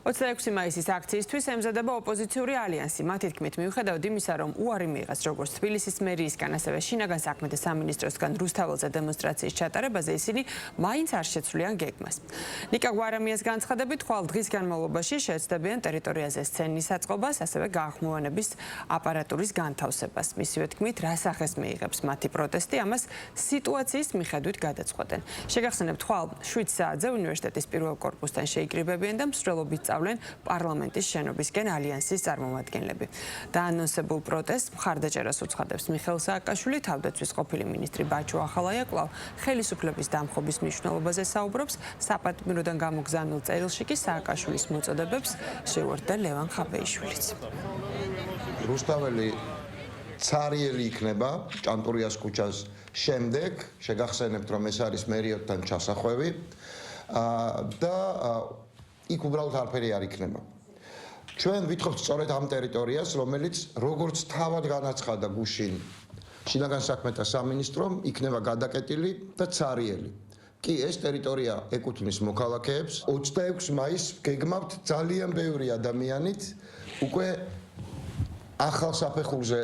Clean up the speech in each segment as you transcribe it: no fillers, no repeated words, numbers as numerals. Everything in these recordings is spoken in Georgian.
26 მაისის აქციისთვის ემზადება ოპოზიციური ალიანსი. მათი თქმით, მიუხედავად იმისა, რომ უარი მიიღეს როგორც თბილისის მერიისგან, ასევე შინაგან საქმეთა სამინისტროსგან რუსთაველზე დემონსტრაციის ჩატარებაზე, ისინი მაინც არ შეცვლიან გეგმას. ნიკა გვარამიას განცხადებით, ხვალ დღის განმავლობაში შეეცდებიან ტერიტორიაზე სცენის აწყობას, ასევე გაახმოვანების აპარატურის განთავსებას. მისივე თქმით, რა სახეს მიიღებს მათი პროტესტი, ამას სიტუაციის მიხედვით გადაწყვეტენ. შეგახსენებთ, ხვალ 7 საათზე უნივერსიტეტის პირველ კორპუსთან შეიკრიბებიან და მსვლელობით სწავლენ პარლამენტის შენობისკენ ალიანსის წარმომადგენლები. დაანონსებულ პროტესტს მხარდაჭერას უცხადებს მიხეილ სააკაშვილი, თავდაცვის ყოფილი მინისტრი ბაჩო ახალაია კვლავ ხელისუფლების დამხობის მნიშვნელობაზე საუბრობს. საპატიმროდან გამოგზავნილ წერილში კი სააკაშვილის მოწოდებებს შეუერთდა ლევან ხაბეიშვილიც. რუსთაველი ცარიელი იქნება ჭანტურიას ქუჩას შემდეგ, შეგახსენებთ, რომ ეს არის მერიოდთან ჩასახვევი და იქ უბრალოდ არაფერი არ იქნება. ჩვენ ვითხოვთ სწორედ ამ ტერიტორიას, რომელიც როგორც თავად განაცხადა გუშინ შინაგან საქმეთა სამინისტრომ, იქნება გადაკეტილი და ცარიელი. კი, ეს ტერიტორია ეკუთვნის მოქალაქეებს. 26 მაისს გეგმავთ ძალიან ბევრი ადამიანით უკვე ახალ საფეხურზე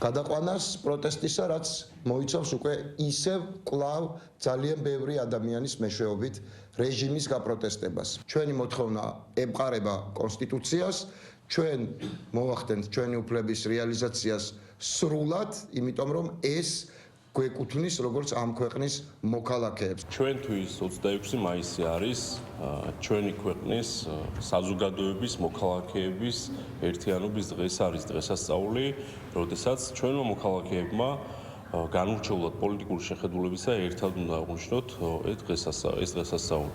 გადაყვანას პროტესტისა, რაც მოიცავს უკვე ისევ კვლავ ძალიან ბევრი ადამიანის მეშვეობით რეჟიმის გაპროტესტებას. ჩვენი მოთხოვნა ემყარება კონსტიტუციას, ჩვენ მოვახდენთ ჩვენი უფლების რეალიზაციას სრულად, იმიტომ რომ ეს გვეკუთვნის როგორც ამ ქვეყნის მოქალაქეებს. ჩვენთვის 26 მაისი არის ჩვენი ქვეყნის საზოგადოების მოქალაქეების ერთიანობის დღე. ეს არის დღესასწაული, როდესაც ჩვენმა მოქალაქეებმა განურჩევლად პოლიტიკური შეხედულებისა ერთად უნდა აღვნიშნოთ ეს დღესასწაული.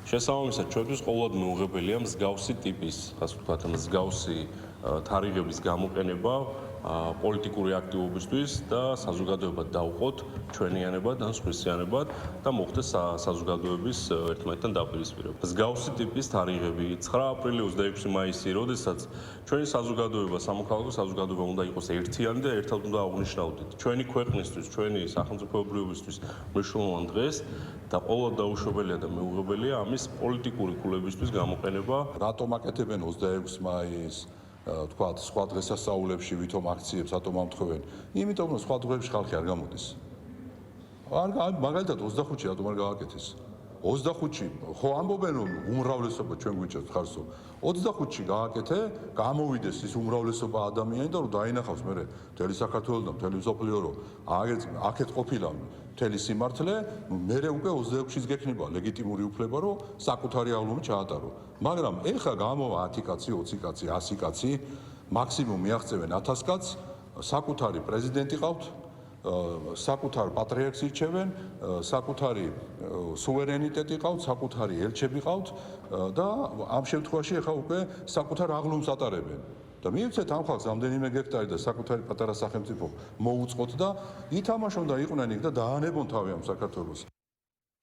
შესაბამისად, ჩვენთვის ყოველად მეუღებელია მსგავსი ტიპის, ასე ვთქვათ, მსგავსი თარიღების გამოყენება პოლიტიკური აქტივობისთვის და საზოგადოებად დავყოთ ჩვენიანებად ან სხვისიანებად და მოხდეს საზოგადოების ერთმანეთთან დაპირისპირება. მსგავსი ტიპის თარიღები 9 აპრილი, 26 მაისი, როდესაც ჩვენი საზოგადოება, სამოქალაქო საზოგადოება უნდა იყოს ერთიანი და ერთად უნდა აღვნიშნავდეთ ჩვენი ქვეყნისთვის, ჩვენი სახელმწიფოებრიობისთვის მნიშვნელოვან დღეს და ყოველად დაუშვებელია და მეუღებელია ამის პოლიტიკური ქულებისთვის გამოყენება. რატომ აკეთებენ 26 მაისს? თქვათ, სხვა დღესასწაულებში ვითომ აქციებს რატომ ამთხოვენ? იმიტომ რომ სხვა დღეებში ხალხი არ გამოდის. მაგალითად 25-ში რატომ არ გააკეთეს? 25-ში ხო ამბობენ რომ უმრავლესობა ჩვენ გვიჭერთ ხარსო. 25-ში გააკეთე, გამოვიდეს ის უმრავლესობა ადამიანი და რომ დაინახავს მე მთელი საქართველოს და მთელი მსოფლიო რომ აქეთ ყოფილა მთელი სიმართლე, მე უკვე 26-ში გექნება ლეგიტიმური უფლება რომ საკუთარი აღლუმი ჩაატარო. მაგრამ ეხა გამოვა 10 კაცი, 20 კაცი, 100 კაცი, მაქსიმუმ მიაღწევენ 1000 კაცს, საკუთარი პრეზიდენტი ყავთ, საკუთარ პატრიარქს ირჩევენ, საკუთარი სუვერენიტეტი ყავთ, საკუთარი ელჩები ყავთ და ამ შემთხვევაში ეხა უკვე საკუთარ აღლუმს ატარებენ. და მიუცეთ ამ ხალხს რამდენიმე გექტარი და საკუთარი პატარა სახელმწიფო მოუწყოთ და ითამაშონ და იყვნენ იქ და დაანებონ თავი ამ საქართველოს.